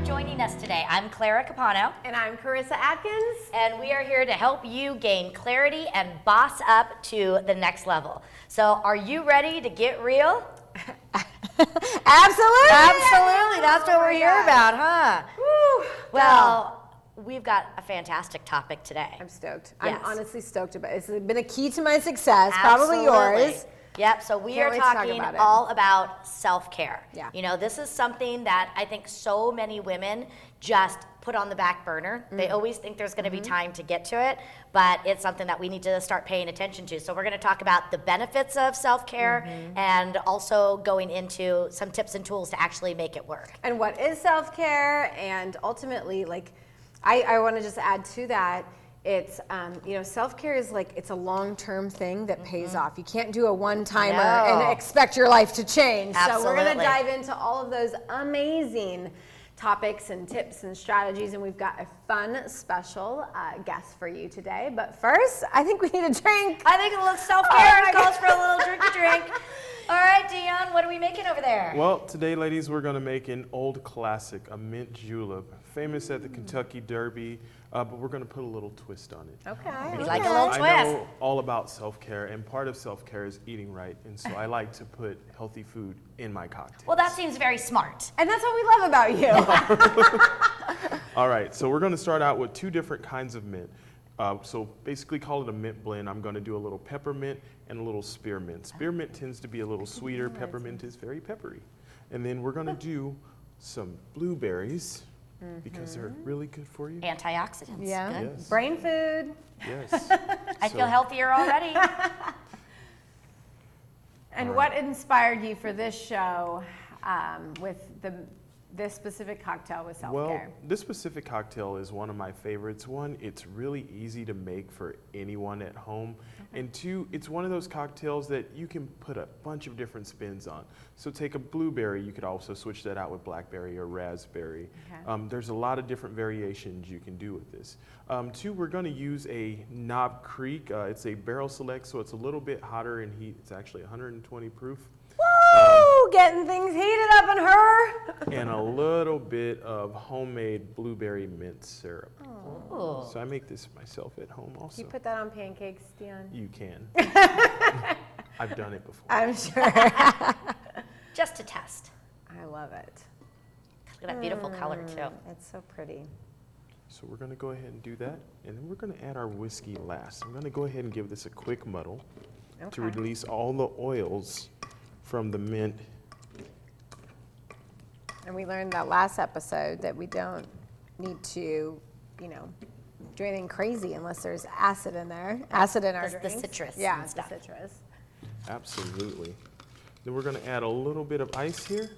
Joining us today. I'm Clara Capano. And I'm Carissa Atkins. And we are here to help you gain clarity and boss up to the next level. So are you ready to get real? Absolutely. Absolutely. That's what we're here about, huh? Woo. Well, we've got a fantastic topic today. I'm stoked. Yes. I'm honestly stoked about it. It's been a key to my success, Absolutely. probably yours. Yep, so we are talking all about self-care. Yeah. You know, this is something that I think so many women just put on the back burner. They always think there's going to be time to get to it, but it's something that we need to start paying attention to. So we're going to talk about the benefits of self-care and also going into some tips and tools to actually make it work. And what is self-care? And ultimately, like, I want to just add to that, it's, you know, self-care is like, it's a long-term thing that pays off. You can't do a one-timer and expect your life to change. Absolutely. So we're going to dive into all of those amazing topics and tips and strategies, and we've got a fun special guest for you today. But first, I think we need a drink. I think a little self-care calls for a little drinky drink. All right, Dion, what are we making over there? Well, today, ladies, we're going to make an old classic, a mint julep, famous at the Kentucky Derby, but we're going to put a little twist on it. Okay. We like a little twist. I know all about self-care, and part of self-care is eating right, and so I like to put healthy food in my cocktails. Well, that seems very smart. And that's what we love about you. All right, so we're going to start out with two different kinds of mint. So basically call it a mint blend. I'm going to do a little peppermint and a little spearmint. Spearmint tends to be a little sweeter. Peppermint is very peppery. And then we're going to do some blueberries because they're really good for you. Antioxidants. Yeah. Good. Yes. Brain food. Yes. I feel healthier already. And what inspired you for this show with this specific cocktail with self-care? Well, this specific cocktail is one of my favorites. One, it's really easy to make for anyone at home. And two, it's one of those cocktails that you can put a bunch of different spins on. So take a blueberry, you could also switch that out with blackberry or raspberry. Okay. There's a lot of different variations you can do with this. Two, we're going to use a Knob Creek. It's a barrel select, so it's a little bit hotter in heat. It's actually 120 proof. Woo! Getting things heated up in her. And a little bit of homemade blueberry mint syrup. Ooh. So I make this myself at home also. Can you put that on pancakes, Dion? You can. I've done it before. I'm sure. Just to test. I love it. Look at that beautiful color, too. It's so pretty. So we're going to go ahead and do that. And then we're going to add our whiskey last. I'm going to go ahead and give this a quick muddle to release all the oils from the mint. And we learned that last episode that we don't need to, you know, do anything crazy unless there's acid in there. Acid in our The drinks. citrus Yeah, and stuff. the citrus. Absolutely. Then we're going to add a little bit of ice here.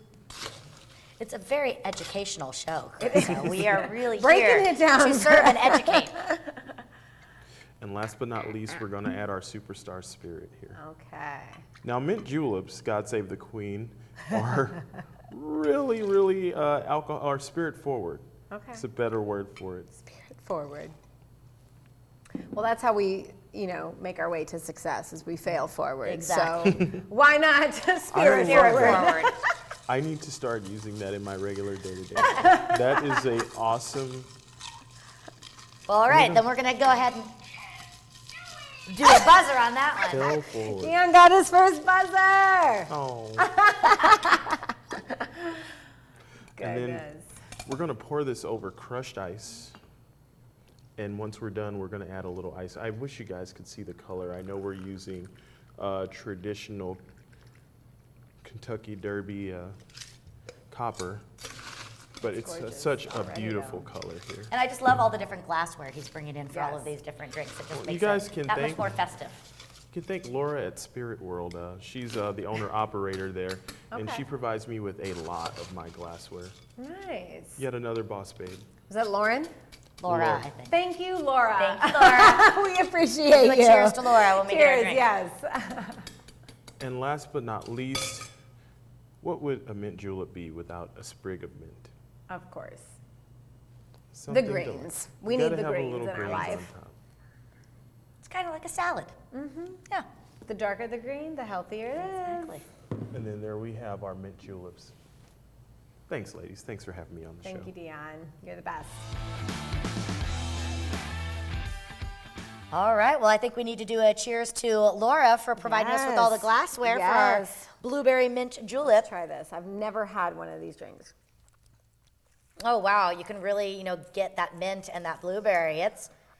It's a very educational show, Carissa. We are really Breaking here it down. to serve and educate. And last but not least, we're going to add our superstar spirit here. Okay. Now, mint juleps, God save the queen, are really, really alcohol or spirit forward. Okay. It's a better word for it. Spirit forward. Well, that's how we, you know, make our way to success, is we fail forward. Exactly. So why not spirit forward? I need to start using that in my regular day-to-day. That is a awesome. Well, all right, then we're going to go ahead and do a buzzer on that one. Fail forward. Dion got his first buzzer. Oh. And then we're going to pour this over crushed ice. And once we're done, we're going to add a little ice. I wish you guys could see the color. I know we're using traditional Kentucky Derby copper, but it's such a beautiful color here. And I just love all the different glassware he's bringing in for all of Yes. these different drinks. It just You makes guys it can that much thank- more festive. You can thank Laura at Spirit World. She's the owner-operator there, and Okay. she provides me with a lot of my glassware. Nice. Yet another boss babe. Was that Lauren? Laura, Laura. I think. Thank you, Laura. Thank you, Laura. We appreciate But you. cheers to Laura when we get our Cheers, drink. yes. And last but not least, what would a mint julep be without a sprig of mint? Of course. Something The to- greens. We you need gotta the have a greens little in our greens life. on top. It's kind of like a salad. Yeah, The darker the green, the healthier it is. exactly. And then there we have our mint juleps. Thanks, ladies. Thanks for having me on the show. Thank you, Dion. You're the best. All right, well, I think we need to do a cheers to Laura for providing us with all the Yes. glassware for Yes. our blueberry mint julep. Try this. I've never had one of these drinks. Oh, wow, you can really, get that mint and that blueberry.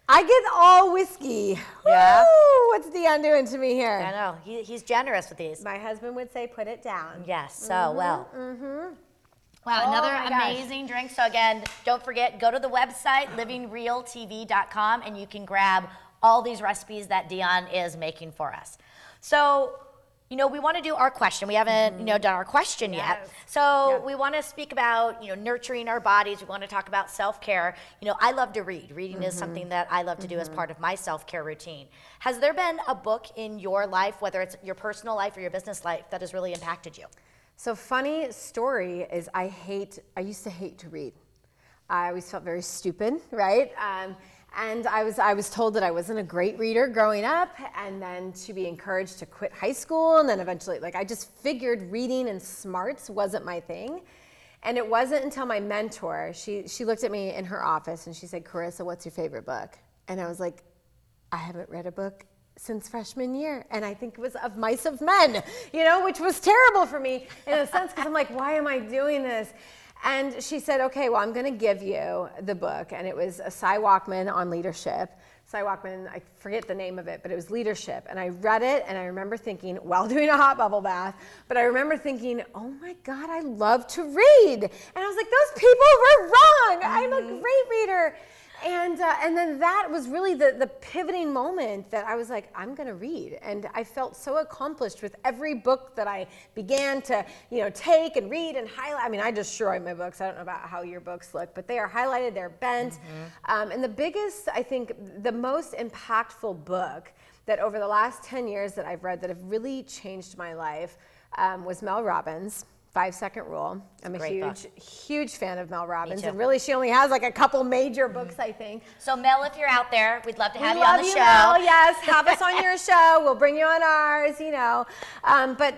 I get all whiskey. Yeah? Woo! What's Dion doing to me I here? know, he's generous with these. My husband would say, put it down. Yes, so well. Wow, Oh another my gosh. amazing drink. So again, don't forget, go to the website, livingrealtv.com, and you can grab all these recipes that Dion is making for us. So, we want to do our question. We haven't, done our question yet. Yes. So we want to speak about, nurturing our bodies. We want to talk about self-care. I love to read. Reading is something that I love to do as part of my self-care routine. Has there been a book in your life, whether it's your personal life or your business life, that has really impacted you? So funny story is I used to hate to read. I always felt very stupid, right? And I was told that I wasn't a great reader growing up, and then to be encouraged to quit high school, and then eventually, I just figured reading and smarts wasn't my thing. And it wasn't until my mentor, she looked at me in her office and she said, Carissa, what's your favorite book? And I was like, I haven't read a book since freshman year, and I think it was Of Mice of Men, which was terrible for me in a sense, because I'm like, why am I doing this? And she said, okay, well, I'm going to give you the book, and it was a Cy Walkman on leadership. Cy Walkman, I forget the name of it, but it was leadership, and I read it, and I remember thinking, while doing a hot bubble bath, but I remember thinking, oh my God, I love to read, and I was like, those people were wrong. I'm a great reader. And then that was really the pivoting moment that I was like, I'm going to read. And I felt so accomplished with every book that I began to, take and read and highlight. I mean, I destroy my books. I don't know about how your books look, but they are highlighted, they're bent. And the biggest, I think, the most impactful book that over the last 10 years that I've read that have really changed my life was Mel Robbins' 5-Second Rule. I'm a great book. huge fan of Mel Robbins. too. And really, she only has a couple major books, I think. So Mel, if you're out there, we'd love to have We you on love the you, show. Mel. Yes, have us on your show. We'll bring you on ours, But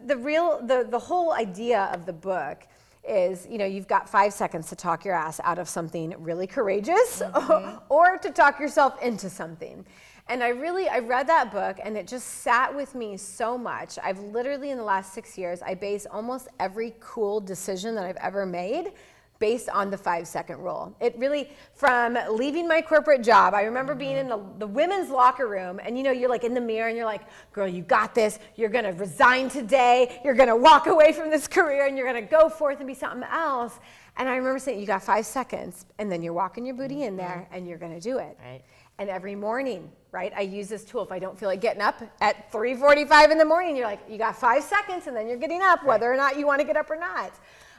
the whole idea of the book is, you've got 5 seconds to talk your ass out of something really courageous or to talk yourself into something. And I read that book, and it just sat with me so much. I've literally, in the last 6 years, I base almost every cool decision that I've ever made based on the 5-second rule. It really, from leaving my corporate job, I remember being in the women's locker room, and you're in the mirror, and you're like, girl, you got this. You're gonna resign today. You're gonna walk away from this career, and you're gonna go forth and be something else. And I remember saying, you got 5 seconds, and then you're walking your booty in there, and you're gonna do it. Right. And every morning, right, I use this tool. If I don't feel like getting up at 3:45 in the morning, you're like, you got 5 seconds, and then you're getting up, whether or not you want to get up or not.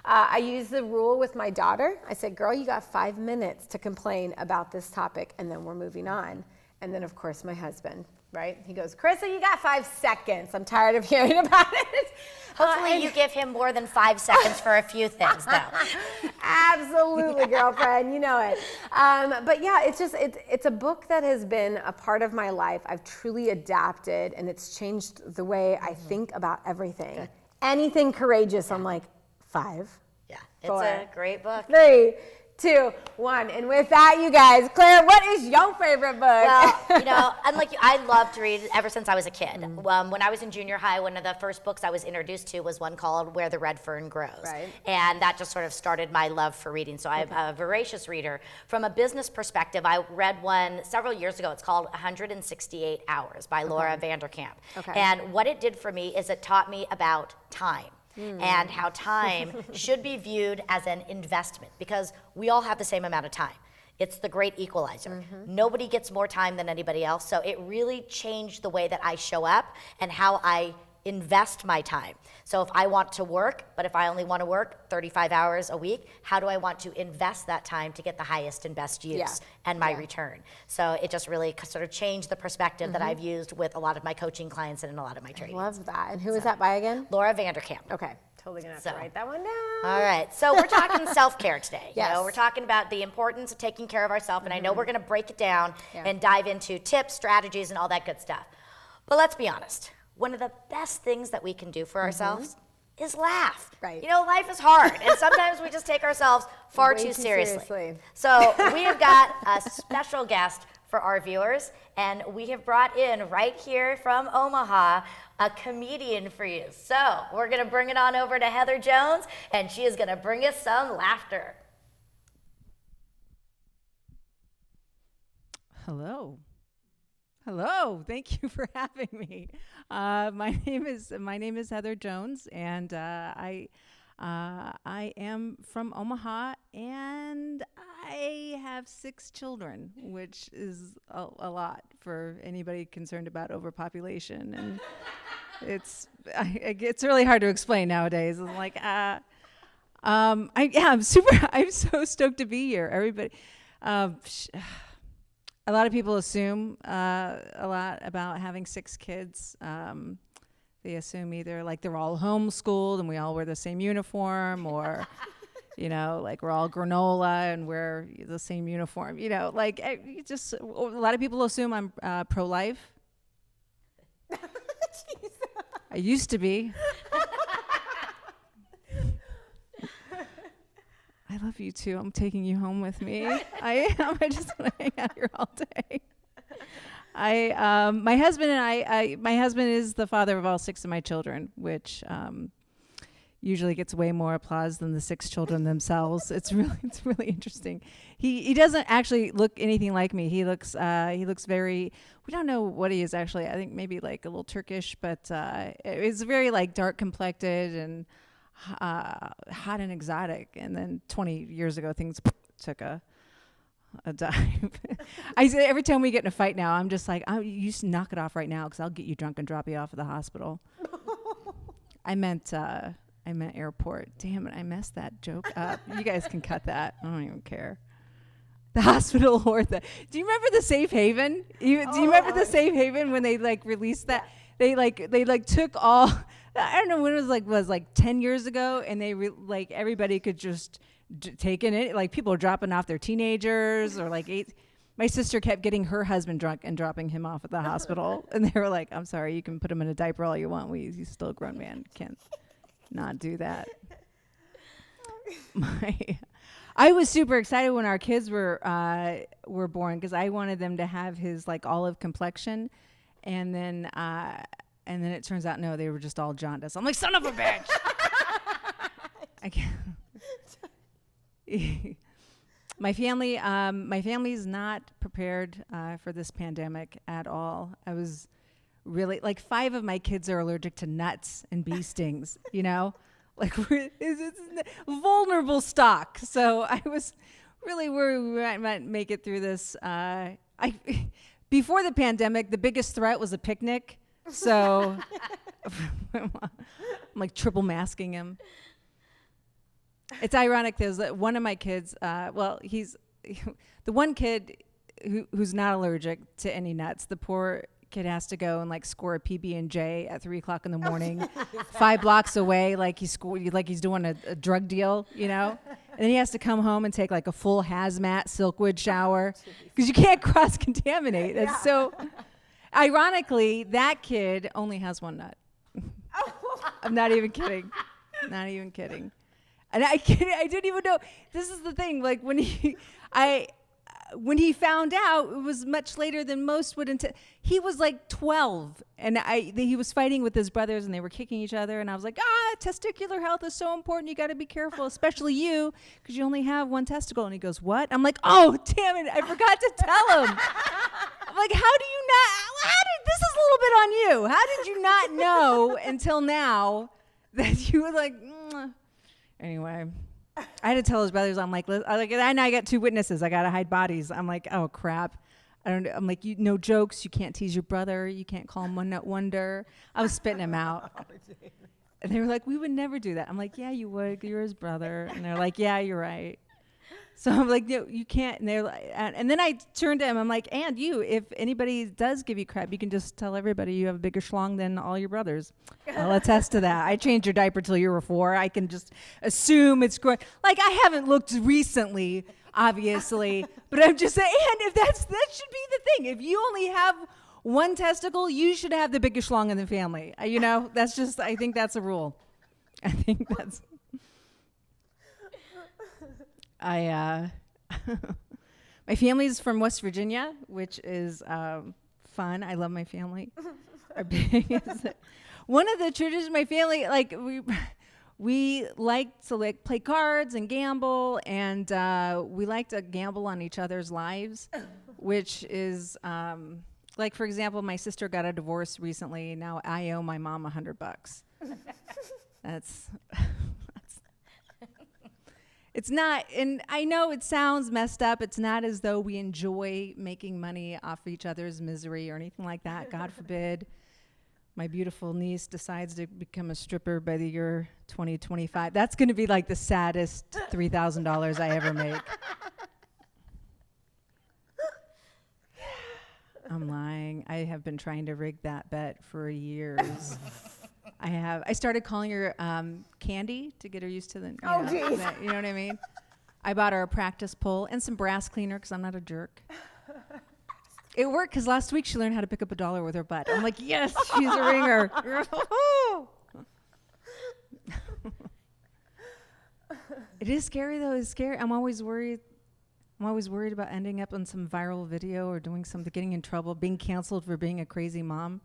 I use the rule with my daughter. I said, girl, you got 5 minutes to complain about this topic, and then we're moving on. And then, of course, my husband, right? He goes, Carissa, you got 5 seconds. I'm tired of hearing about it. Hopefully you give him more than 5 seconds for a few things, though. Absolutely, girlfriend, you know it. But yeah, it's a book that has been a part of my life. I've truly adapted, and it's changed the way I think about everything. Good. Anything courageous, I'm like, 5, Yeah, it's 4, a great book. 3, 2, 1. And with that, you guys, Claire, what is your favorite book? Well, unlike you, I love to read ever since I was a kid. When I was in junior high, one of the first books I was introduced to was one called Where the Red Fern Grows. Right. And that just sort of started my love for reading. So I'm a voracious reader. From a business perspective, I read one several years ago. It's called 168 Hours by Laura Vanderkamp. Okay. And what it did for me is it taught me about time. And how time should be viewed as an investment, because we all have the same amount of time. It's the great equalizer. Nobody gets more time than anybody else, so it really changed the way that I show up and how I invest my time? So if I want to work, but if I only want to work 35 hours a week, how do I want to invest that time to get the highest and best use and my return? So it just really sort of changed the perspective that I've used with a lot of my coaching clients and in a lot of my trainings. I love that. And who is that by again? Laura Vanderkamp. Okay. Totally gonna have to write that one down. All right, so we're talking self-care today. Yes. You know, we're talking about the importance of taking care of ourselves, and I know we're gonna break it down and dive into tips, strategies, and all that good stuff. But let's be honest, one of the best things that we can do for ourselves is laugh. Right. You know, life is hard, and sometimes we just take ourselves far Way too seriously. seriously. So we have got a special guest for our viewers, and we have brought in right here from Omaha a comedian for you. So we're gonna bring it on over to Heather Jones, and she is gonna bring us some laughter. Hello. Hello. Thank you for having me. My name is Heather Jones, and I am from Omaha, and I have 6 children, which is a lot for anybody concerned about overpopulation. And it's really hard to explain nowadays. I'm like, I'm so stoked to be here. Everybody, a lot of people assume a lot about having 6 kids. They assume either like they're all homeschooled and we all wear the same uniform, or you know, like we're all granola and wear the same uniform. You know, like a lot of people assume I'm pro-life. I used to be. I love you too. I'm taking you home with me. I am. I just want to hang out here all day. My husband is the father of all 6 of my children, which usually gets way more applause than the 6 children themselves. It's really interesting. He doesn't actually look anything like me. He looks very, we don't know what he is actually. I think maybe like a little Turkish, but it's very like dark complected and hot and exotic. And then 20 years ago, things took a dive. I say every time we get in a fight now, I'm just like, you just knock it off right now, because I'll get you drunk and drop you off at the hospital. I meant airport. Damn it, I messed that joke up. You guys can cut that. I don't even care. The hospital or do you remember the Safe Haven? Do you remember the Safe Haven when they like released that? They took all, I don't know when it was like 10 years ago, and they like everybody could just take in it. Like people were dropping off their teenagers or like 8. My sister kept getting her husband drunk and dropping him off at the hospital, and they were like, "I'm sorry, you can put him in a diaper all you want. He's still a grown man. Can't not do that." I was super excited when our kids were born, because I wanted them to have his like olive complexion, and then it turns out no, they were just all jaundiced. I'm like, son of a bitch. I can't. My family's not prepared for this pandemic at all. I was really like 5 of my kids are allergic to nuts and bee stings. You know, like it's vulnerable stock. So I was really worried we might make it through this. Before the pandemic, the biggest threat was a picnic. So I'm like triple masking him. It's ironic that one of my kids, he's the one kid who's not allergic to any nuts. The poor kid has to go and like score a PB&J at 3:00 in the morning, 5 blocks away, like he's doing a drug deal, you know. And then he has to come home and take like a full hazmat Silkwood shower, because you can't cross contaminate. Yeah. And so, ironically, that kid only has 1 nut. I'm not even kidding. Not even kidding. And I didn't even know. This is the thing. Like when he found out, it was much later than most would. He was like 12, and he was fighting with his brothers, and they were kicking each other. And I was like, testicular health is so important. You got to be careful, especially you, because you only have 1 testicle. And he goes, what? I'm like, oh, damn it, I forgot to tell him. I'm like, this is a little bit on you. How did you not know until now that you were like, Anyway, I had to tell his brothers, I'm like, and I got 2 witnesses. I got to hide bodies. I'm like, oh, crap. I'm like, no jokes. You can't tease your brother. You can't call him one nut wonder. I was spitting him out. And they were like, we would never do that. I'm like, yeah, you would. You're his brother. And they're like, yeah, you're right. So I'm like, no, you can't. And they're like, and then I turned to him. I'm like, and you, if anybody does give you crap, you can just tell everybody you have a bigger schlong than all your brothers. I'll attest to that. I changed your diaper till you were 4. I can just assume it's growing. Like, I haven't looked recently, obviously, but I'm just saying, and if that should be the thing. If you only have one testicle, you should have the biggest schlong in the family. That's just, I think that's a rule. I think that's. My family's from West Virginia, which is fun. I love my family. One of the traditions of my family, like we like to play cards and gamble, and we like to gamble on each other's lives, which is like, for example, my sister got a divorce recently. Now I owe my mom $100. That's. It's not, and I know it sounds messed up. It's not as though we enjoy making money off each other's misery or anything like that. God forbid my beautiful niece decides to become a stripper by the year 2025. That's going to be like the saddest $3,000 I ever make. I'm lying. I have been trying to rig that bet for years. I started calling her Candy to get her used to the. You know what I mean? I bought her a practice pole and some brass cleaner because I'm not a jerk. It worked because last week she learned how to pick up $1 with her butt. I'm like, yes, she's a ringer. It is scary though. It's scary. I'm always worried about ending up on some viral video or doing something, getting in trouble, being canceled for being a crazy mom.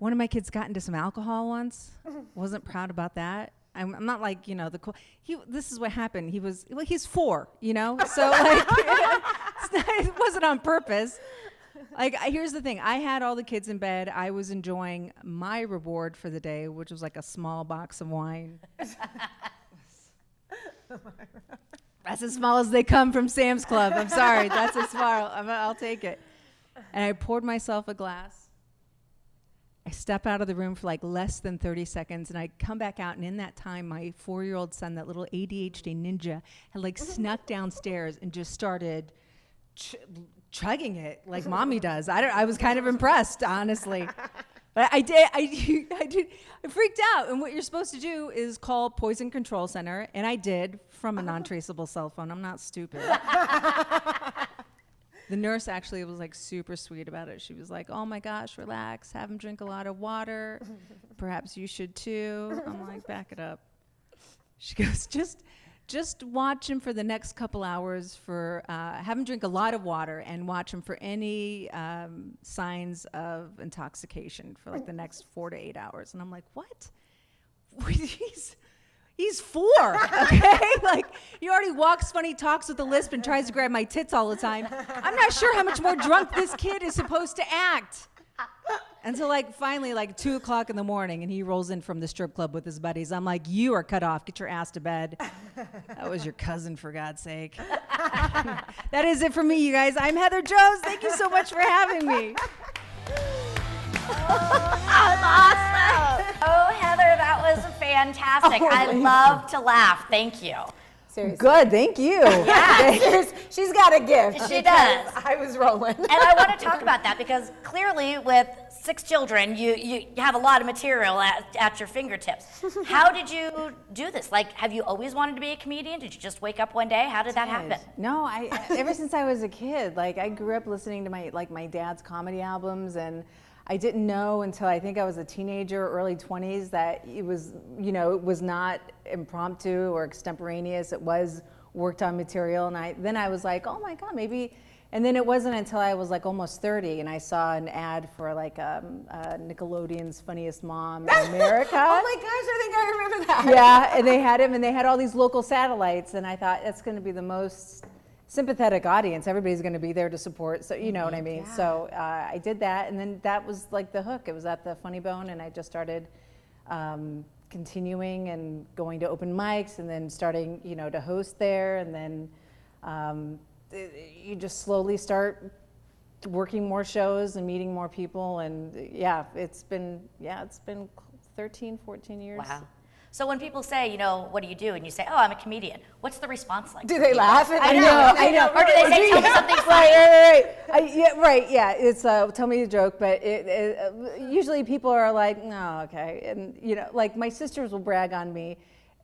One of my kids got into some alcohol once. Wasn't proud about that. I'm not like, this is what happened. He's 4, So like, it wasn't on purpose. Like, here's the thing. I had all the kids in bed. I was enjoying my reward for the day, which was like a small box of wine. That's as small as they come from Sam's Club. I'm sorry. That's as small. I'll take it. And I poured myself a glass. I step out of the room for like less than 30 seconds, and I come back out, and in that time, my 4-year-old son, that little ADHD ninja, had like snuck downstairs and just started chugging it like mommy does. I was kind of impressed, honestly. But I freaked out, and what you're supposed to do is call Poison Control Center, and I did from a non-traceable cell phone. I'm not stupid. The nurse actually was like super sweet about it. She was like, oh my gosh, relax, have him drink a lot of water. Perhaps you should too. I'm like, back it up. She goes, just watch him for the next couple hours have him drink a lot of water and watch him for any signs of intoxication for like the next 4 to 8 hours. And I'm like, what? He's 4, okay? Like, he already walks funny, talks with a lisp, and tries to grab my tits all the time. I'm not sure how much more drunk this kid is supposed to act. Until, like, finally, like, 2 o'clock in the morning, and he rolls in from the strip club with his buddies. I'm like, you are cut off. Get your ass to bed. That was your cousin, for God's sake. That is it for me, you guys. I'm Heather Jones. Thank you so much for having me. Awesome. Oh, Heather, that was fantastic. I love to laugh. Thank you. Seriously. Good, thank you. Yeah. She's got a gift. She does. I was rolling. And I want to talk about that because clearly with 6 children, you have a lot of material at your fingertips. How did you do this? Like, have you always wanted to be a comedian? Did you just wake up one day? How did that happen? No, ever since I was a kid, like I grew up listening to my dad's comedy albums, and I didn't know until I think I was a teenager, early 20s, that it was not impromptu or extemporaneous. It was worked on material, and then I was like, oh my God, maybe. And then it wasn't until I was like almost 30, and I saw an ad for like Nickelodeon's Funniest Mom in America. Oh my gosh, I think I remember that. Yeah, and they had him, and they had all these local satellites, and I thought that's going to be the most sympathetic audience. Everybody's going to be there to support, so you know what I mean. Yeah. So I did that, and then that was like the hook. It was at the Funny Bone, and I just started continuing and going to open mics, and then starting to host there, and then you just slowly start working more shows and meeting more people, and it's been 13, 14 years. Wow. So when people say, you know, what do you do? And you say, oh, I'm a comedian. What's the response like? Do they laugh? I know. Or do they say, tell me something funny? Right. It's tell me a joke, but usually people are like, no, okay. And, you know, like my sisters will brag on me,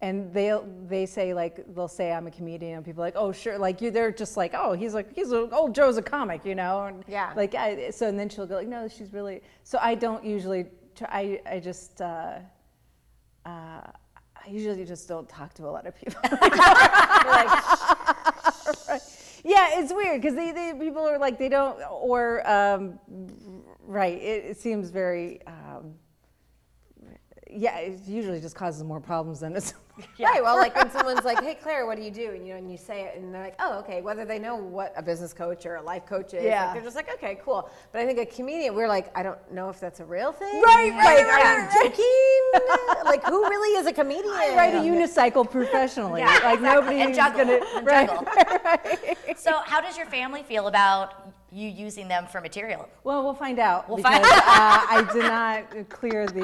and they say, like, they'll say I'm a comedian, and people are like, oh, sure. Like, they're just like, oh, old Joe's a comic, you know? And Yeah. Like, so and then she'll go like, no, she's really, so I don't usually, I usually just don't talk to a lot of people. Right. Yeah, it's weird because they people are like, they don't, or right. It seems very it usually just causes more problems than it's. Right. Well, like when someone's like, "Hey, Claire, what do you do?" and you say it, and they're like, "Oh, okay." Whether they know what a business coach or a life coach is, like, they're just like, "Okay, cool." But I think a comedian, we're like, I don't know if that's a real thing. Right. Are you joking? Like, who really is a comedian? I ride a unicycle professionally. Yeah, like exactly. nobody's And juggle. gonna. And Right. juggle. So how does your family feel about you using them for material? Well, we'll find out. We'll because find I did not clear the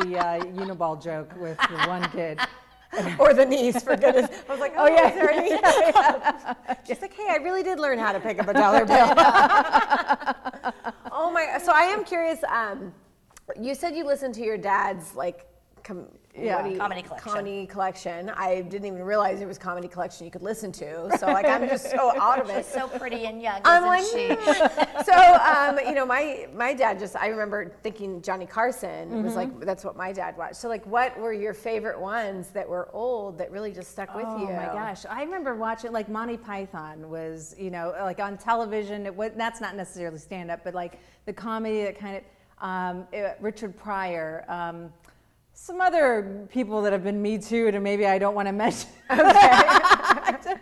Uniball joke with the one kid. Or the knees, for goodness. I was like, oh yeah, is there any? She's like, hey, I really did learn how to pick up a dollar bill. Oh my! So I am curious. You said you listened to your dad's like. Comedy collection. I didn't even realize it was comedy collection you could listen to. So like I'm just so out of it. She's so pretty and young, I'm isn't like, she? So you know, my dad I remember thinking Johnny Carson was like, that's what my dad watched. So like, what were your favorite ones that were old that really just stuck with you? Oh my gosh, I remember watching like Monty Python was, you know, like on television. That's not necessarily stand up, but like the comedy that kind of Richard Pryor. Some other people that have been Me Too'd and maybe I don't want to mention. Okay. But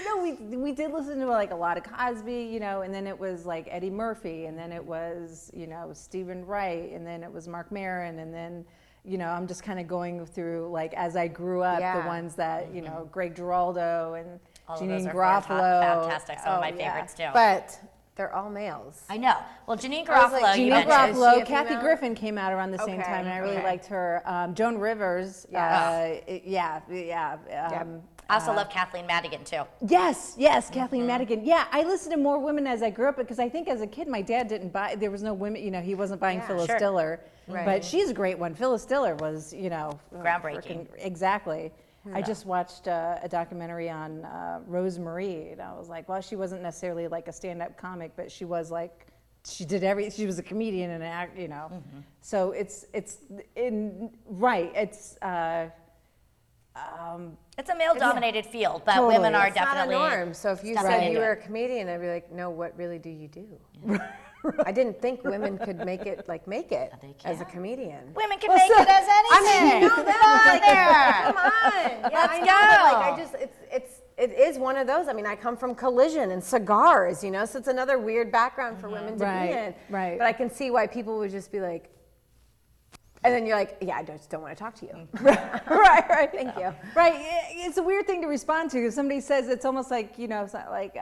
no, we did listen to like a lot of Cosby, you know, and then it was like Eddie Murphy, and then it was, you know, Stephen Wright, and then it was Mark Maron, and then, you know, I'm just kind of going through like as I grew up, the ones that, you know, Greg Giraldo and Janine Garofalo. Fantastic, some of my favorites too. But they're all males. I know. Well, Janine I was Garofalo, like, you Janine mentioned. Garofalo, Kathy Griffin came out around the same Okay, time, and I really okay. liked her. Joan Rivers, I also love Kathleen Madigan too. Yes, Kathleen Madigan. Yeah, I listened to more women as I grew up because I think as a kid my dad didn't buy. There was no women. You know, he wasn't buying Phyllis sure. Diller, Right. but she's a great one. Phyllis Diller was, you know, Groundbreaking. Exactly. I just watched a documentary on Rose Marie, and I was like, well, she wasn't necessarily like a stand-up comic, but she was like, she did everything. She was a comedian and an act, you know. So it's a male-dominated field, but Totally. women are It's definitely. not a norm. So if you stepping said into you were a it. comedian, I'd be like, no, what really do you do? I didn't think women could make it as a comedian. Women can make it as anything. Come on. Yeah, Let's I know, go. but, like, it is one of those. I mean, I come from collision and cigars, you know, so it's another weird background for women to be in. Right. But I can see why people would just be like, and then you're like, yeah, I just don't want to talk to you. right. Thank you. Right, it's a weird thing to respond to. If somebody says, it's almost like, you know, it's not like,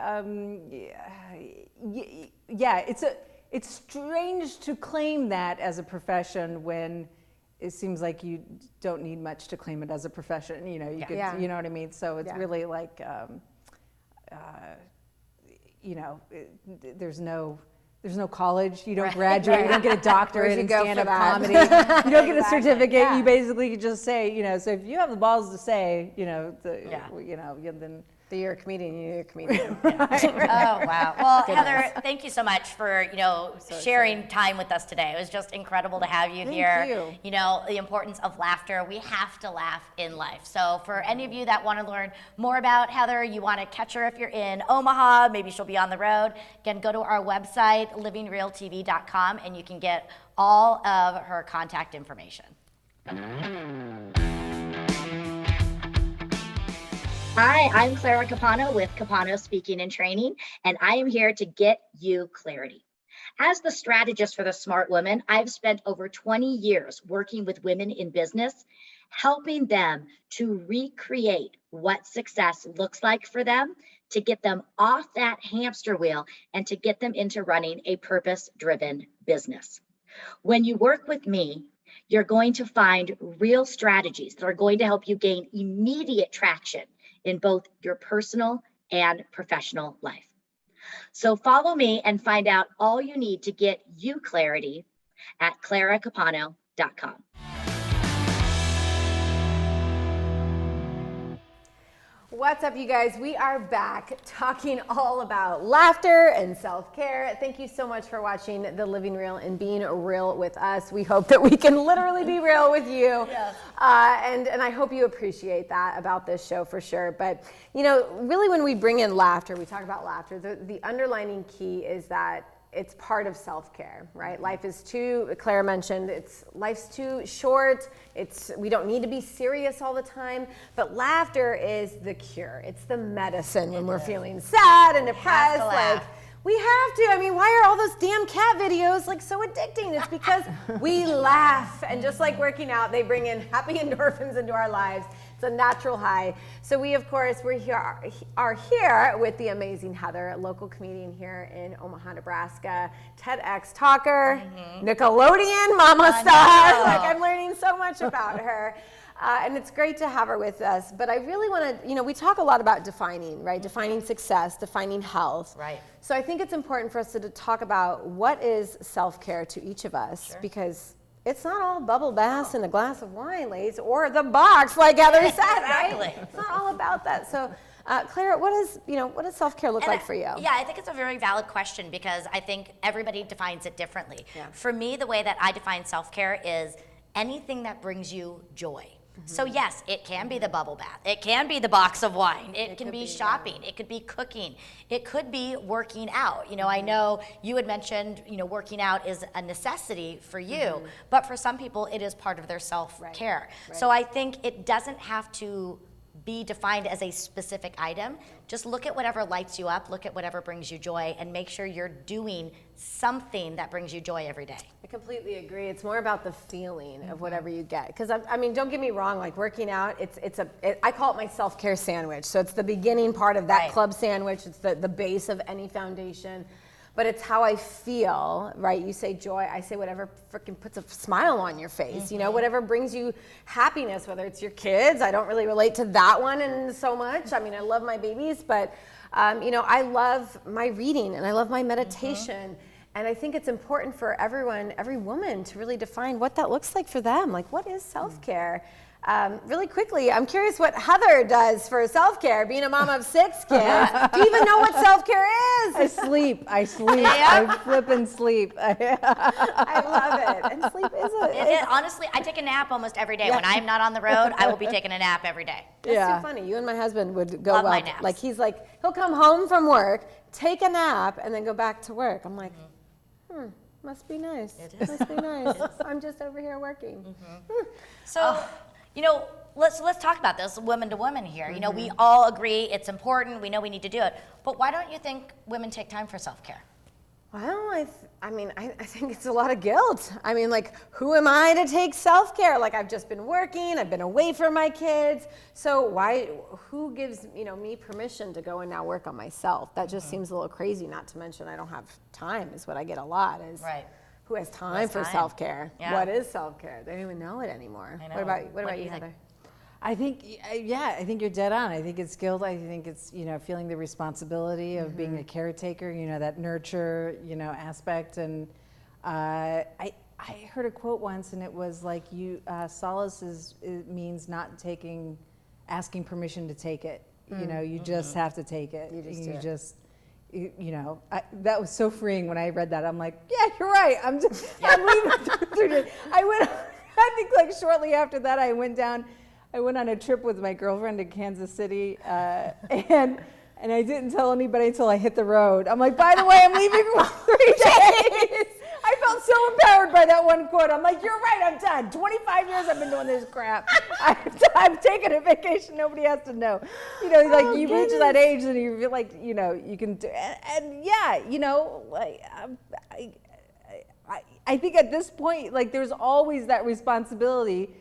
it's strange to claim that as a profession when it seems like you don't need much to claim it as a profession. You know, you could, you know what I mean? So it's really like, you know, there's no college. You don't graduate. You don't get a doctorate in stand-up comedy. You don't get a certificate. You basically just say, you know. So if you have the balls to say, you know, then You're a comedian. You're a comedian. Oh wow! Well, Heather, thank you so much for sharing time with us today. It was just incredible to have you here. you. You know the importance of laughter. We have to laugh in life. So for any of you that want to learn more about Heather, you want to catch her if you're in Omaha. Maybe she'll be on the road. Again, go to our website livingrealtv.com and you can get all of her contact information. Hi, I'm Clara Capano with Capano Speaking and Training, and I am here to get you clarity. As the strategist for the Smart Woman, I've spent over 20 years working with women in business, helping them to recreate what success looks like for them, to get them off that hamster wheel and to get them into running a purpose-driven business. When you work with me, you're going to find real strategies that are going to help you gain immediate traction in both your personal and professional life. So follow me and find out all you need to get you clarity at claracapano.com. What's up, you guys? We are back talking all about laughter and self-care. Thank you so much for watching The Living Real and being real with us. We hope that we can literally be real with you. Yes. And I hope you appreciate that about this show for sure. But, you know, really when we bring in laughter, we talk about laughter, the underlining key is that it's part of self-care, right? Life is too, Claire mentioned, life's too short. We don't need to be serious all the time, but laughter is the cure. It's the medicine when we're feeling sad and depressed. Like, we have to. I mean, why are all those damn cat videos like so addicting? It's because we laugh, and just like working out, they bring in happy endorphins into our lives. It's a natural high. So we, of course, are here with the amazing Heather, a local comedian here in Omaha, Nebraska, TEDx talker, Nickelodeon mama star. Like, I'm learning so much about her. And it's great to have her with us. But I really want to, you know, we talk a lot about defining, right? Defining success, defining health. Right. So I think it's important for us to talk about what is self-care to each of us, because it's not all bubble baths and a glass of wine, ladies, or the box, like Heather said, right? It's not all about that. So, Claire, what does self-care look like for you? Yeah, I think it's a very valid question because I think everybody defines it differently. Yeah. For me, the way that I define self-care is anything that brings you joy. So yes, it can be the bubble bath. It can be the box of wine. It can be shopping. It could be cooking. It could be working out. You know, I know you had mentioned, you know, working out is a necessity for you, but for some people it is part of their self-care. Right. So I think it doesn't have to be defined as a specific item. Just look at whatever lights you up, look at whatever brings you joy, and make sure you're doing something that brings you joy every day. I completely agree. It's more about the feeling of whatever you get. Because I mean, don't get me wrong, like working out, I call it my self-care sandwich. So it's the beginning part of that club sandwich. It's the base of any foundation. But it's how I feel, right? You say joy, I say whatever freaking puts a smile on your face, you know, whatever brings you happiness, whether it's your kids. I don't really relate to that one and so much. I mean, I love my babies, but, you know, I love my reading and I love my meditation. And I think it's important for everyone, every woman, to really define what that looks like for them. Like, what is self-care? Really quickly, I'm curious what Heather does for self-care, being a mom of 6 kids. Do you even know what self-care is? I sleep. I flip and sleep. I love it. And sleep is honestly, I take a nap almost every day. When I'm not on the road, I will be taking a nap every day. That's too funny. You and my husband would go out. Like, he'll come home from work, take a nap, and then go back to work. I'm like, must be nice. It is. Must be nice. I'm just over here working. So, you know, let's talk about this woman to woman here. You know, we all agree it's important. We know we need to do it. But why don't you think women take time for self-care? Well, I think it's a lot of guilt. I mean, like, who am I to take self-care? Like, I've just been working. I've been away from my kids. So who gives, you know, me permission to go and now work on myself? That just seems a little crazy, not to mention I don't have time is what I get a lot. Who has time for self-care? Yeah. What is self-care? They don't even know it anymore. I know. What about you, Heather? I think, I think you're dead on. I think it's guilt. I think it's, you know, feeling the responsibility of being a caretaker, you know, that nurture, you know, aspect. And I heard a quote once, and it was like, solace means not asking permission to take it. You know, you just have to take it. You know, that was so freeing when I read that. I'm like, yeah, you're right. I'm leaving. I think like shortly after that, I went on a trip with my girlfriend to Kansas City, and I didn't tell anybody until I hit the road. I'm like, by the way, I'm leaving for 3 days. I felt so empowered by that one quote. I'm like, you're right, I'm done. 25 years I've been doing this crap. I've taken a vacation. Nobody has to know. You know, like you reach that age and you feel like, you know, you can do, and yeah, you know, like I think at this point, like there's always that responsibility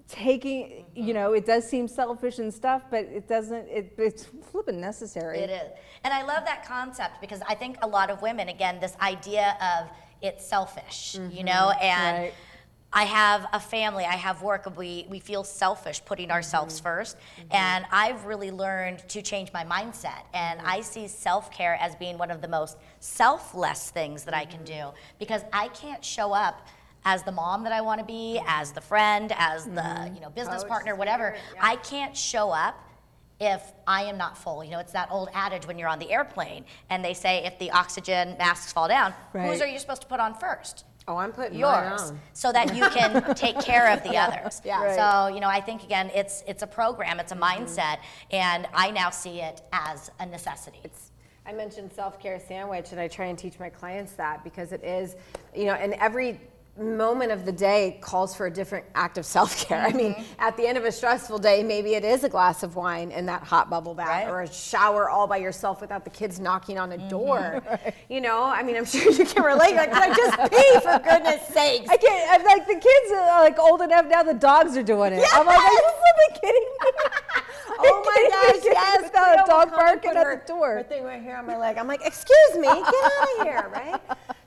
taking, you know, it does seem selfish and stuff, but it doesn't, it's flipping necessary. It is. And I love that concept because I think a lot of women, again, this idea of it's selfish, you know, and Right. I have a family, I have work, we feel selfish putting ourselves first. And I've really learned to change my mindset. And I see self-care as being one of the most selfless things that I can do, because I can't show up as the mom that I want to be, as the friend, as the business partner, whatever. I can't show up if I am not full. You know, it's that old adage when you're on the airplane and they say if the oxygen masks fall down, Right. whose are you supposed to put on first? Oh, I'm putting mine Yours, on. so that you can take care of the others. Yeah. Right. So, I think again, it's a program, it's a mindset, and I now see it as a necessity. I mentioned self-care sandwich, and I try and teach my clients that because it is, and every moment of the day calls for a different act of self-care. I mean, at the end of a stressful day, maybe it is a glass of wine in that hot bubble bath, Right. or a shower all by yourself without the kids knocking on a door. I mean, I'm sure you can relate. Like, I just pee, for goodness sakes. I can't, I'm like, the kids are like old enough now, the dogs are doing it. I'm like, are you flipping kidding me? Oh my gosh, yes. Without a Cleo will dog come and barking put at her- the door. Her thing right here on my leg. I'm like, excuse me, get out of here, right?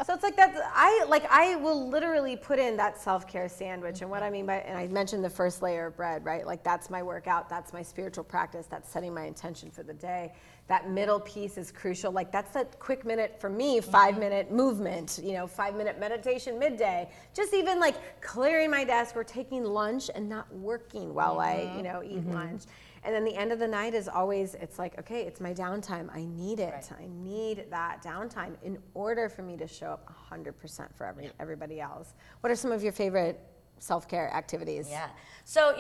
So it's like that. I will literally put in that self-care sandwich, and what I mean by, and I mentioned the first layer of bread, right? Like that's my workout, that's my spiritual practice, that's setting my intention for the day. That middle piece is crucial. Like that's that quick minute for me, 5-minute movement, 5-minute meditation midday. Just even like clearing my desk or taking lunch and not working while I, eat lunch. And then the end of the night is always, it's like, okay, it's my downtime. I need it. Right. I need that downtime in order for me to show up 100% for everybody else. What are some of your favorite self-care activities? Yeah. So,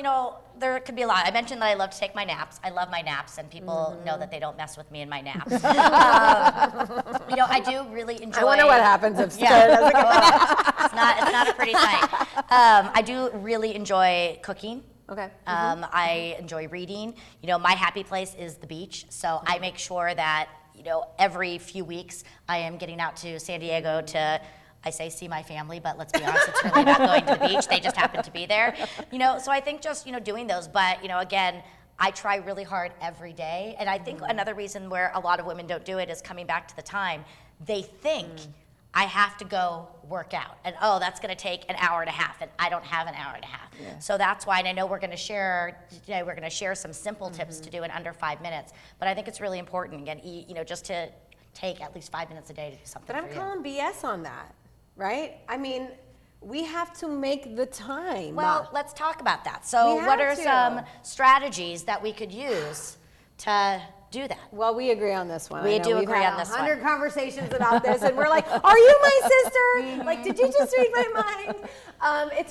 there could be a lot. I mentioned that I love to take my naps. I love my naps, and people know that they don't mess with me in my naps. I do really enjoy. I wonder what happens if it's not a pretty sight. I do really enjoy cooking. Okay. I enjoy reading. My happy place is the beach. So I make sure that, every few weeks I am getting out to San Diego to, I say see my family, but let's be honest, it's really not going to the beach. They just happen to be there. So I think just, doing those. But, again, I try really hard every day. And I think another reason where a lot of women don't do it is coming back to the time. They think I have to go work out, and that's going to take an hour and a half, and I don't have an hour and a half. Yeah. So that's why, and I know we're going to share today. We're going to share some simple tips to do in under 5 minutes. But I think it's really important again, just to take at least 5 minutes a day to do something. But I'm calling BS on that, right? I mean, we have to make the time. Well, let's talk about that. So, what are some strategies that we could use to do that? Well, we agree on this one. We do We've agree had on this 100 conversations about this, and we're like, "Are you my sister? Like, did you just read my mind?"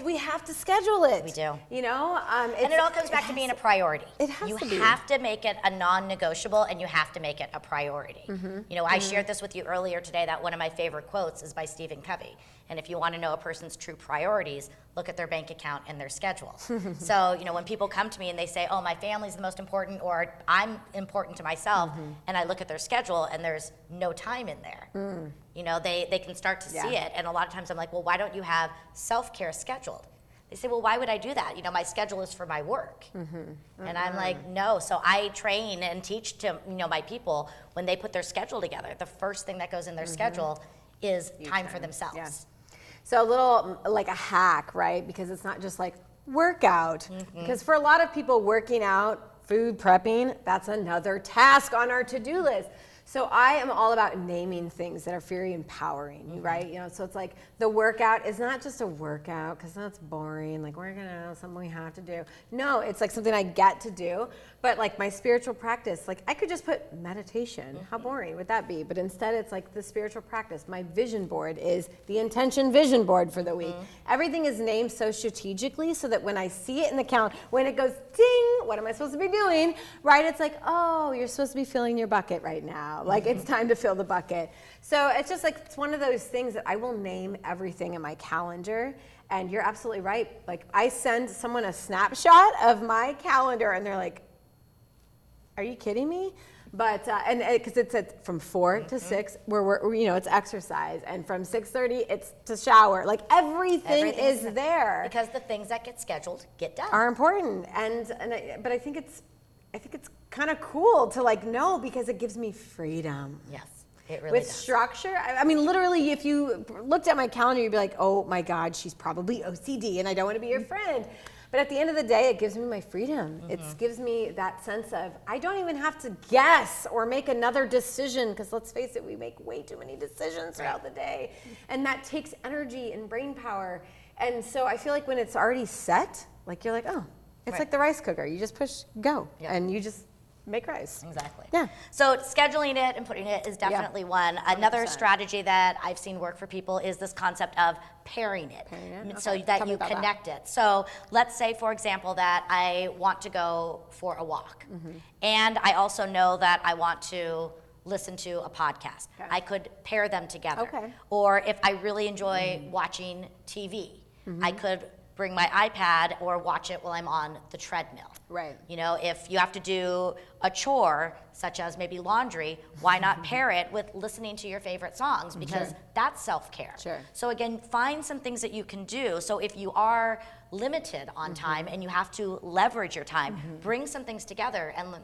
We have to schedule it. We do. And it all comes back to being a priority. It has you to be. have to make it a non-negotiable, and you have to make it a priority. I shared this with you earlier today that one of my favorite quotes is by Stephen Covey. And if you want to know a person's true priorities, look at their bank account and their schedule. So, when people come to me and they say, oh, my family's the most important, or I'm important to myself, and I look at their schedule and there's no time in there, they can start to see it. And a lot of times I'm like, well, why don't you have self-care scheduled? They say, well, why would I do that? My schedule is for my work. And I'm like, no. So I train and teach to, my people, when they put their schedule together, the first thing that goes in their schedule is time for themselves. Yeah. So a little like a hack, right? Because it's not just like workout. Because for a lot of people, working out, food prepping, that's another task on our to-do list. So I am all about naming things that are very empowering, right? So it's like the workout is not just a workout because that's boring. Like we're gonna something we have to do. No, it's like something I get to do. But like my spiritual practice, like I could just put meditation. How boring would that be? But instead it's like the spiritual practice. My vision board is the intention vision board for the week. Everything is named so strategically so that when I see it in the calendar, when it goes ding, what am I supposed to be doing? Right? It's like, oh, you're supposed to be filling your bucket right now. Like it's time to fill the bucket. So it's just like, it's one of those things that I will name everything in my calendar. And you're absolutely right. Like I send someone a snapshot of my calendar and they're like, are you kidding me? But and because it's from 4 to 6, where we're it's exercise, and from 6:30 it's to shower. Like everything is there because the things that get scheduled get done. Are important, but I think it's kind of cool to like know, because it gives me freedom. Yes. It really With does. structure, I mean, literally, if you looked at my calendar, you'd be like, oh my God, she's probably OCD and I don't want to be your friend. But at the end of the day, it gives me my freedom. It gives me that sense of, I don't even have to guess or make another decision, because let's face it, we make way too many decisions throughout the day. And that takes energy and brain power. And so I feel like when it's already set, like you're like, oh, it's like the rice cooker. You just push go and you just make rice. Exactly. Yeah. So scheduling it and putting it is definitely one. Another 100%. strategy that I've seen work for people is this concept of pairing it. So Okay. that Tell me you about connect it. So let's say, for example, that I want to go for a walk. And I also know that I want to listen to a podcast. Okay. I could pair them together. Okay. Or if I really enjoy watching TV, I could bring my iPad or watch it while I'm on the treadmill. Right. You know, if you have to do a chore, such as maybe laundry, why not pair it with listening to your favorite songs? Because that's self-care. Sure. So again, find some things that you can do. So if you are limited on time and you have to leverage your time, bring some things together and,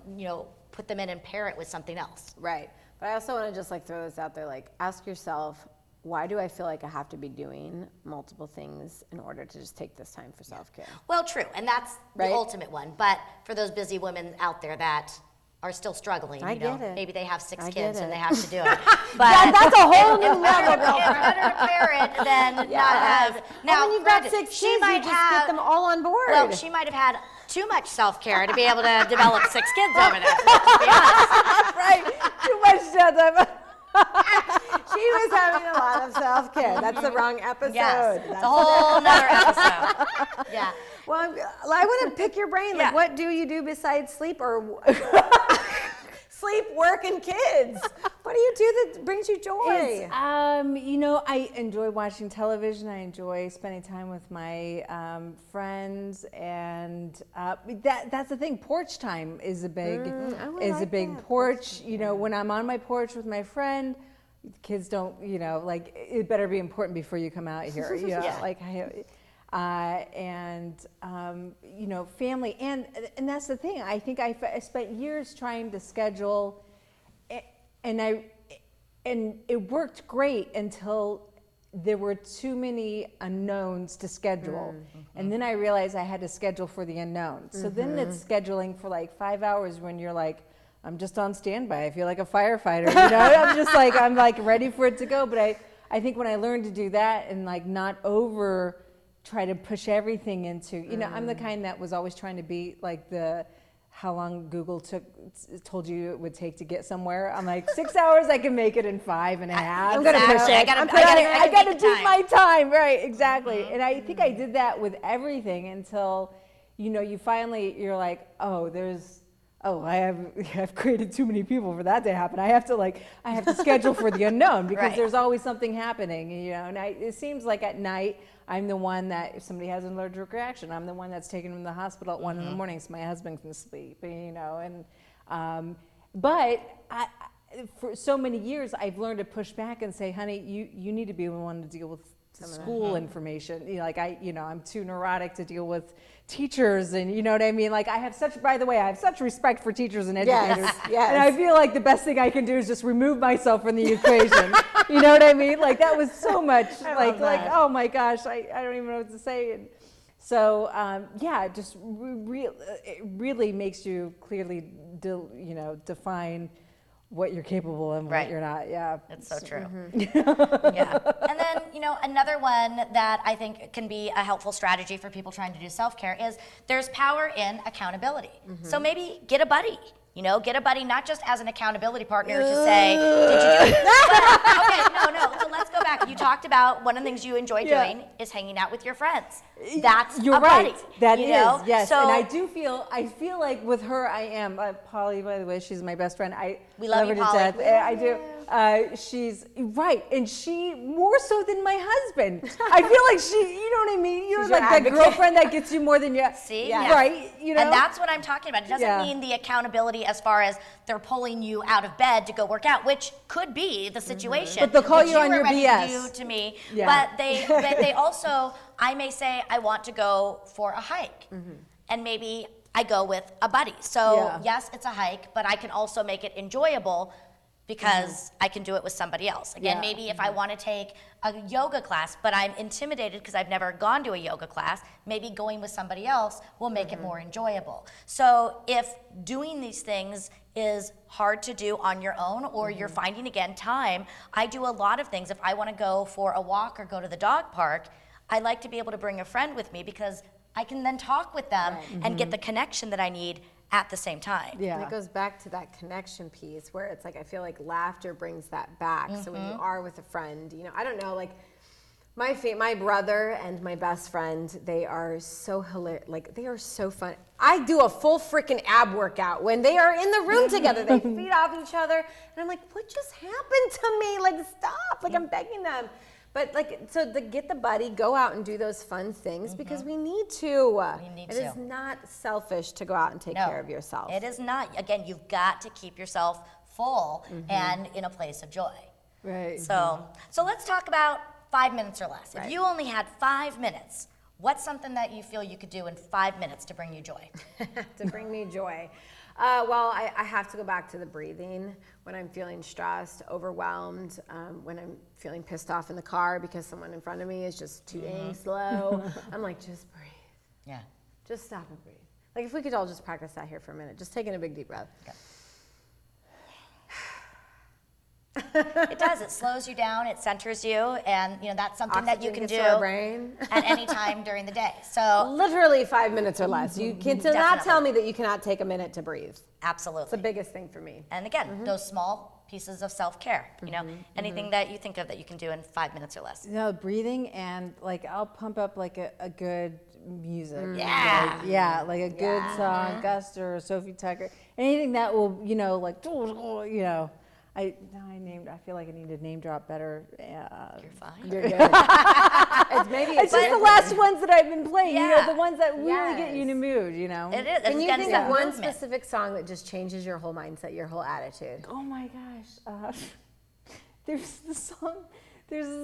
put them in and pair it with something else. Right. But I also want to just like throw this out there, like ask yourself, why do I feel like I have to be doing multiple things in order to just take this time for self-care? Well, true, and that's Right? the ultimate one. But for those busy women out there that are still struggling, I get it. maybe they have 6 I kids get and it. they have to do it. But That's a whole new it's level, better to pair it than not have. Now, when you've got granted, 6 kids, you just get them all on board. Well, she might have had too much self-care to be able to develop 6 kids over there. Let's be honest. Right. Too much time. She was having a lot of self-care. That's the wrong episode. Yes, it's That's a whole nother episode. Yeah. Well, I want to pick your brain. Like, Yeah. what do you do besides sleep or sleep, work, and kids? What do you do that brings you joy? It's, I enjoy watching television. I enjoy spending time with my friends, and that's the thing. Porch time is a big porch. When I'm on my porch with my friend, kids don't. It better be important before you come out here. Family, and that's the thing. I think I spent years trying to schedule, and it worked great until there were too many unknowns to schedule, and then I realized I had to schedule for the unknown. So then it's scheduling for like 5 hours when you're like, I'm just on standby. I feel like a firefighter. I'm like ready for it to go. But I think when I learned to do that and like not try to push everything into, I'm the kind that was always trying to be like how long Google told you it would take to get somewhere. I'm like 6 hours, I can make it in 5.5. I'm gonna push it. I gotta do my time, right? Exactly. And I think I did that with everything until, you're like, I've created too many people for that to happen. I have to schedule for the unknown because Right. there's always something happening, and it seems like at night, I'm the one that if somebody has an allergic reaction, I'm the one that's taken them to the hospital at 1 in the morning so my husband can sleep, but for so many years, I've learned to push back and say, honey, you need to be the one to deal with school information. I'm too neurotic to deal with teachers, and you know what I mean? Like I have such respect for teachers and educators. Yes. And I feel like the best thing I can do is just remove myself from the equation. You know what I mean? Like that was so much like oh my gosh, I don't even know what to say. And so just it really makes you clearly define what you're capable of and Right. what you're not. Yeah. It's so true. Yeah. And then, another one that I think can be a helpful strategy for people trying to do self-care is there's power in accountability. So maybe get a buddy. Get a buddy not just as an accountability partner to say, did you do it? Okay, no, So let's go back. You talked about one of the things you enjoy doing is hanging out with your friends. That's You're a right. buddy. That you is, know? yes. So, And I feel like with her, I am. Polly, by the way, she's my best friend. We love you, her to Polly. death. I do. She's right, and she more so than my husband. I feel like she, you know what I mean? You're She's like your that advocate. girlfriend that gets you more than you. See? Yeah. Yeah. Right. You know. And that's what I'm talking about. It doesn't Yeah. mean the accountability as far as they're pulling you out of bed to go work out, which could be the situation. But they'll call which you on were your ready BS. To do to me. Yeah. But they also, I may say I want to go for a hike, and maybe I go with a buddy. So Yeah. yes, it's a hike, but I can also make it enjoyable because I can do it with somebody else. Again, Yeah. maybe if I want to take a yoga class, but I'm intimidated because I've never gone to a yoga class, maybe going with somebody else will make it more enjoyable. So if doing these things is hard to do on your own, or you're finding, again, time, I do a lot of things. If I want to go for a walk or go to the dog park, I like to be able to bring a friend with me because I can then talk with them and get the connection that I need at the same time. Yeah. And it goes back to that connection piece where it's like I feel like laughter brings that back. So when you are with a friend, you know, I don't know, like my brother and my best friend, they are so hilarious. Like they are so fun. I do a full freaking ab workout when they are in the room together. They feed off each other, and I'm like, what just happened to me? Like stop! Like I'm begging them. But like, so get the buddy, go out and do those fun things because we need to. We need It to. is not selfish to go out and take care of yourself. It is not. Again, you've got to keep yourself full and in a place of joy. Right. So let's talk about 5 minutes or less. If Right. you only had 5 minutes, what's something that you feel you could do in 5 minutes to bring you joy? To bring me joy. Well, I have to go back to the breathing when I'm feeling stressed, overwhelmed, when I'm feeling pissed off in the car because someone in front of me is just tooting slow. I'm like, just breathe. Yeah. Just stop and breathe. Like if we could all just practice that here for a minute, just taking a big deep breath. It does. It slows you down. It centers you, and that's something that you Oxygen can gets do to our brain. at any time during the day. So Literally 5 minutes or less. You can not Definitely. tell me that you cannot take a minute to breathe. It's absolutely. the biggest thing for me. And again, those small pieces of self-care. Anything that you think of that you can do in 5 minutes or less. Breathing and like I'll pump up like a good music. Yeah. Like a good song, Guster or Sophie Tucker. Anything that will, I feel like I need to name drop better. You're fine. You're good. It's Just the last ones that I've been playing, Yeah. the ones that really get you in a Yes. mood, It is. Can you Again, think it's of that one movement. specific song that just changes your whole mindset, your whole attitude? Oh my gosh. There's this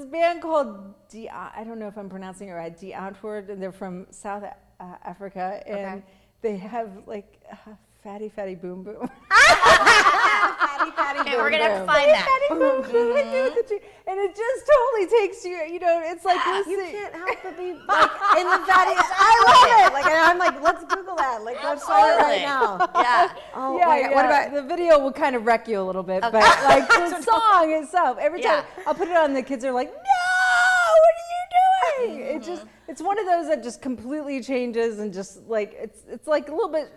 band called I don't know if I'm pronouncing it right, Antwoord, and they're from South Africa, and they have like Fatty Boom Boom. Okay, we're gonna have to find that. And it just totally takes you, it's like You listening. can't help but be like in the fatty. I love it. Like and I'm like, let's Google that. Like let's find it right now. Yeah. Oh, Yeah, my God. What about the video will kind of wreck you a little bit, but like the song itself, every time I'll put it on, the kids are like, "No, what are you doing?" It's one of those that just completely changes and just like it's like a little bit,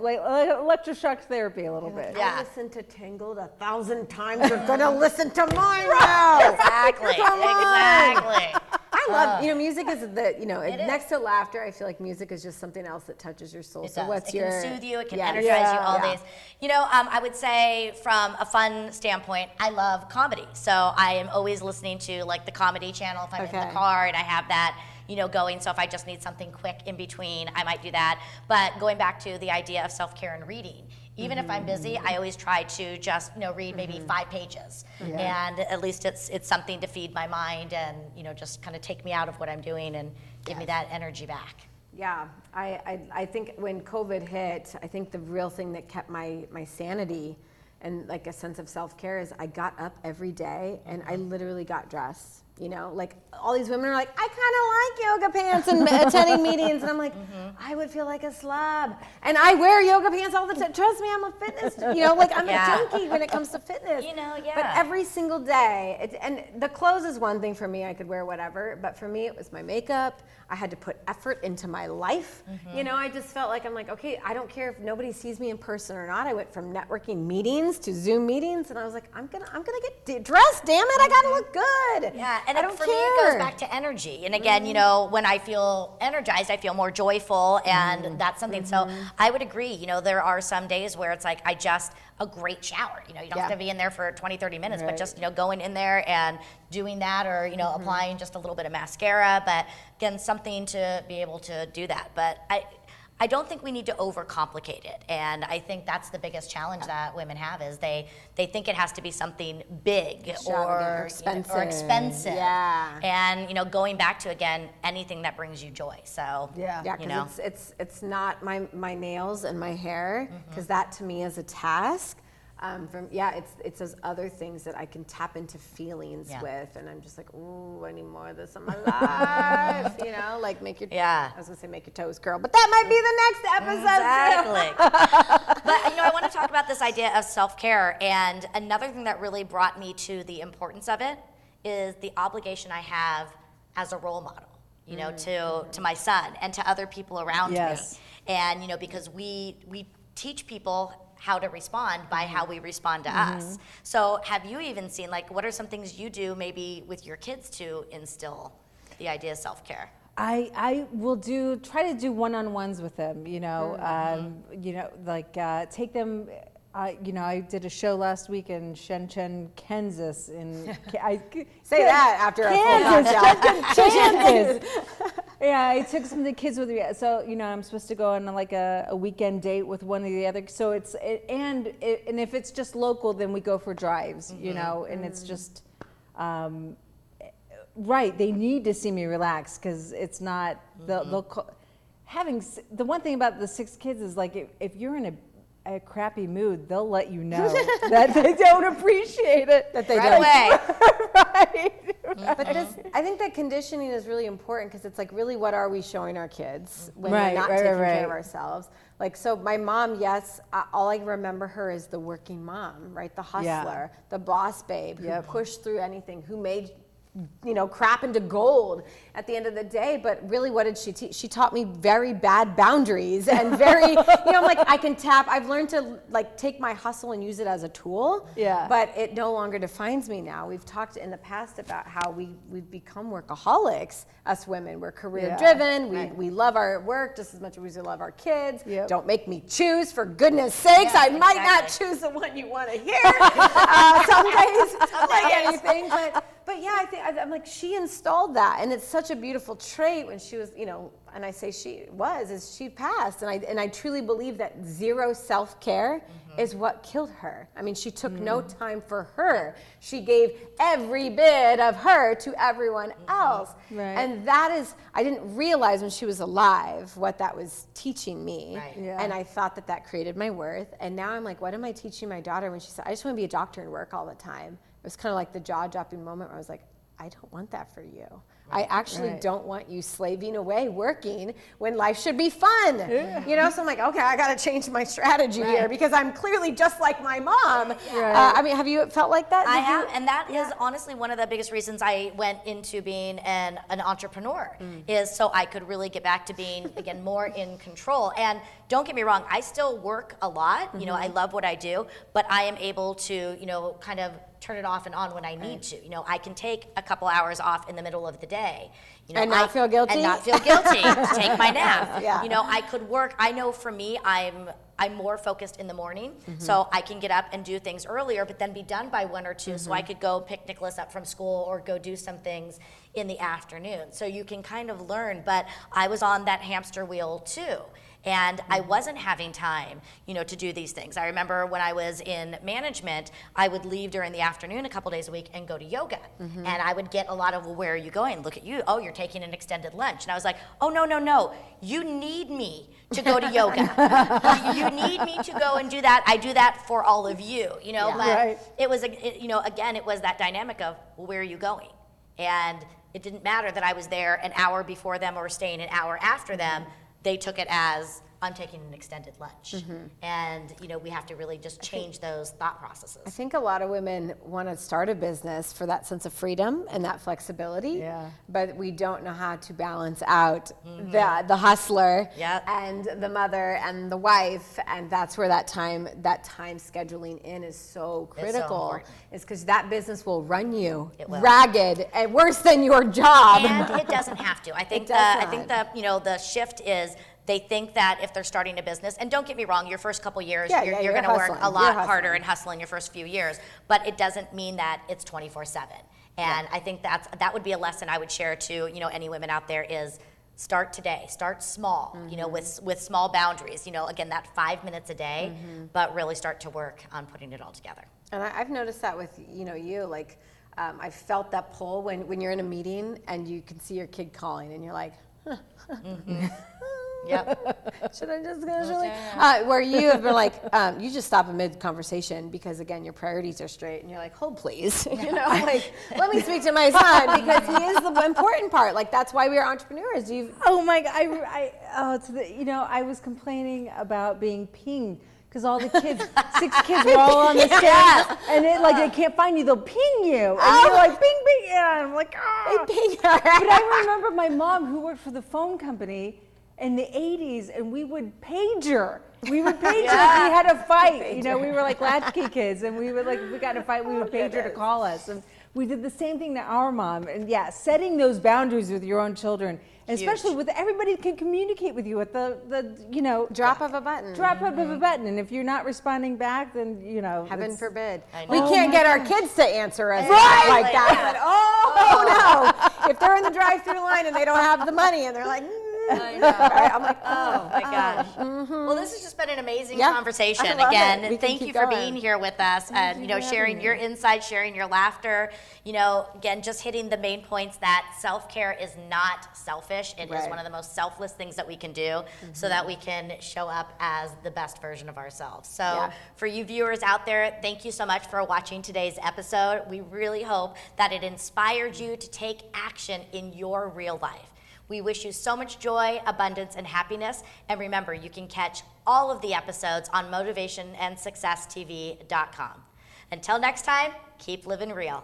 like electroshock therapy a little bit. Yeah. I listened to Tangled 1,000 times. You're gonna listen to mine now. Exactly. Come on. Exactly. I love, music is It next is. to laughter, I feel like music is just something else that touches your soul. It So does. what's It your... can soothe you. It can Yes. energize you all Yeah. days. I would say from a fun standpoint, I love comedy. So I am always listening to like the comedy channel if I'm in the car and I have that, going. So if I just need something quick in between, I might do that. But going back to the idea of self-care and reading, even if I'm busy, I always try to just, read maybe 5 pages. And at least it's something to feed my mind and, just kind of take me out of what I'm doing and give me that energy back. Yeah, I think when COVID hit, I think the real thing that kept my sanity and like a sense of self-care is I got up every day and I literally got dressed. You know, like all these women are like, I kind of like yoga pants and attending meetings. And I'm like, I would feel like a slob. And I wear yoga pants all the time. Trust me, I'm a fitness, you know, like I'm a junkie when it comes to fitness. You know, yeah. But every single day, and the clothes is one thing for me. I could wear whatever. But for me, it was my makeup. I had to put effort into my life. You know, I just felt like, I'm like, okay, I don't care if nobody sees me in person or not. I went from networking meetings to Zoom meetings, and I was like, I'm gonna get dressed, damn it, I gotta look good. Yeah, and I don't for care. me, it goes back to energy. And again, you know, when I feel energized, I feel more joyful, and that's something. So I would agree, you know, there are some days where it's like, a great shower. You know, you don't have to be in there for 20, 30 minutes, but just, you know, going in there and doing that, or, you know, applying just a little bit of mascara. But again, something to be able to do that. But I don't think we need to overcomplicate it. And I think that's the biggest challenge that women have, is they think it has to be something big or expensive. or expensive. Yeah. And, you know, going back to, again, anything that brings you joy. So, Yeah, you know. because it's not my nails and my hair, because that to me is a task. It's those other things that I can tap into feelings with, and I'm just like, ooh, I need more of this in my life. You know, like make your I was gonna say make your toes curl, but that might be the next episode. Exactly. But, you know, I want to talk about this idea of self-care, and another thing that really brought me to the importance of it is the obligation I have as a role model, you know, to my son and to other people around me. And, you know, because we teach people how to respond by how we respond to us. So have you even seen, like, what are some things you do maybe with your kids to instill the idea of self-care? I will try to do one-on-ones with them, you know, take them, you know, I did a show last week in Shenzhen, Kansas. Say that after a full Kansas. Yeah, I took some of the kids with me. So, you know, I'm supposed to go on like a weekend date with one of the other. So and if it's just local, then we go for drives, you know, and it's just, right. They need to see me relax, because it's not, the one thing about the 6 kids is, like, if you're in a crappy mood, they'll let you know that they don't appreciate it. That they right don't. away. Right. But I think that conditioning is really important, because it's like, really, what are we showing our kids when we're not taking care of ourselves? Like, so my mom, yes, all I remember her is the working mom, right? The hustler, the boss babe, who pushed through anything, who made, you know, crap into gold at the end of the day. But really, what did she teach? She taught me very bad boundaries, and very, you know, like, I've learned to, like, take my hustle and use it as a tool. Yeah. But it no longer defines me now. We've talked in the past about how we've become workaholics, us women. We're career driven. We love our work just as much as we love our kids. Don't make me choose, for goodness sakes. I might not choose the one you want to hear. Some days, like anything, but yeah, I'm like, she installed that, and it's such a beautiful trait when she was, you know, and I say she passed, and I truly believe that zero self-care is what killed her. I mean, she took no time for her. She gave every bit of her to everyone else. Right. And that is, I didn't realize when she was alive what that was teaching me. Right. Yeah. And I thought that created my worth. And now I'm like, what am I teaching my daughter when she said, I just want to be a doctor and work all the time? It was kind of like the jaw-dropping moment where I was like, I don't want that for you. I actually don't want you slaving away working when life should be fun. Yeah. You know, so I'm like, okay, I got to change my strategy here, because I'm clearly just like my mom. I mean, have you felt like that? I have, and that is honestly one of the biggest reasons I went into being an entrepreneur, is so I could really get back to being, again, more in control. And don't get me wrong, I still work a lot. You know, I love what I do, but I am able to, you know, kind of turn it off and on when I need to. You know, I can take a couple hours off in the middle of the day. You know, and not feel guilty? And not feel guilty to take my nap. You know, I could work. I know for me, I'm more focused in the morning, so I can get up and do things earlier, but then be done by 1 or 2, so I could go pick Nicholas up from school or go do some things in the afternoon. So you can kind of learn, but I was on that hamster wheel too. And I wasn't having time, you know, to do these things. I remember when I was in management, I would leave during the afternoon a couple days a week and go to yoga. And I would get a lot of, well, where are you going? Look at you. Oh, you're taking an extended lunch. And I was like, oh, no. You need me to go to yoga. You need me to go and do that. I do that for all of you, you know. But it was, you know, again, it was that dynamic of, well, where are you going? And it didn't matter that I was there an hour before them or staying an hour after them. They took it as, I'm taking an extended lunch. And, we have to really just change those thought processes. I think a lot of women want to start a business for that sense of freedom and that flexibility. Yeah. But we don't know how to balance out the hustler Yep. and the mother and the wife. And that's where that time scheduling in is so critical. important. It's because that business will run you It will. ragged and worse than your job. And it doesn't have to. I think the shift is, they think that if they're starting a business, and don't get me wrong, your first couple years, you're going to work hustling. a lot You're harder hustling. and hustle in your first few years, but it doesn't mean that it's 24/7. And I think that would be a lesson I would share to any women out there is start today, start small, with small boundaries. Again, that 5 minutes a day, but really start to work on putting it all together. And I've noticed that with you, like I've felt that pull when you're in a meeting and you can see your kid calling and you're like, Yep. should I just go? Where you have been like, you just stop mid conversation because again your priorities are straight and you're like, hold please, like let me speak to my son because he is the important part. Like that's why we are entrepreneurs. Oh my God! I was complaining about being pinged because all the kids, 6 kids were all on the stand, and they can't find you. They'll ping you, and you're like ping ping, and I'm like, ah. They ping. But I remember my mom who worked for the phone company in the 80s, and we would pager. We would pager if we had a fight. We were like latchkey kids, and we would we got in a fight, we would pager to call us. And we did the same thing to our mom. And setting those boundaries with your own children, and especially with everybody can communicate with you at the Drop of a button. drop of a button. And if you're not responding back, then Heaven it's- forbid. I know. We can't get our kids to answer us Right. like that. Oh no! If they're in the drive-through line and they don't have the money and they're like, I know. right? I'm like, Oh my gosh. Well, this has just been an amazing Yeah. conversation. I love Again, it. We can thank keep you for going. being here with us and sharing your insights, sharing your laughter. Again, just hitting the main points that self-care is not selfish. It is Right. one of the most selfless things that we can do so that we can show up as the best version of ourselves. So Yeah. for you viewers out there, thank you so much for watching today's episode. We really hope that it inspired you to take action in your real life. We wish you so much joy, abundance, and happiness. And remember, you can catch all of the episodes on motivationandsuccesstv.com. Until next time, keep living real.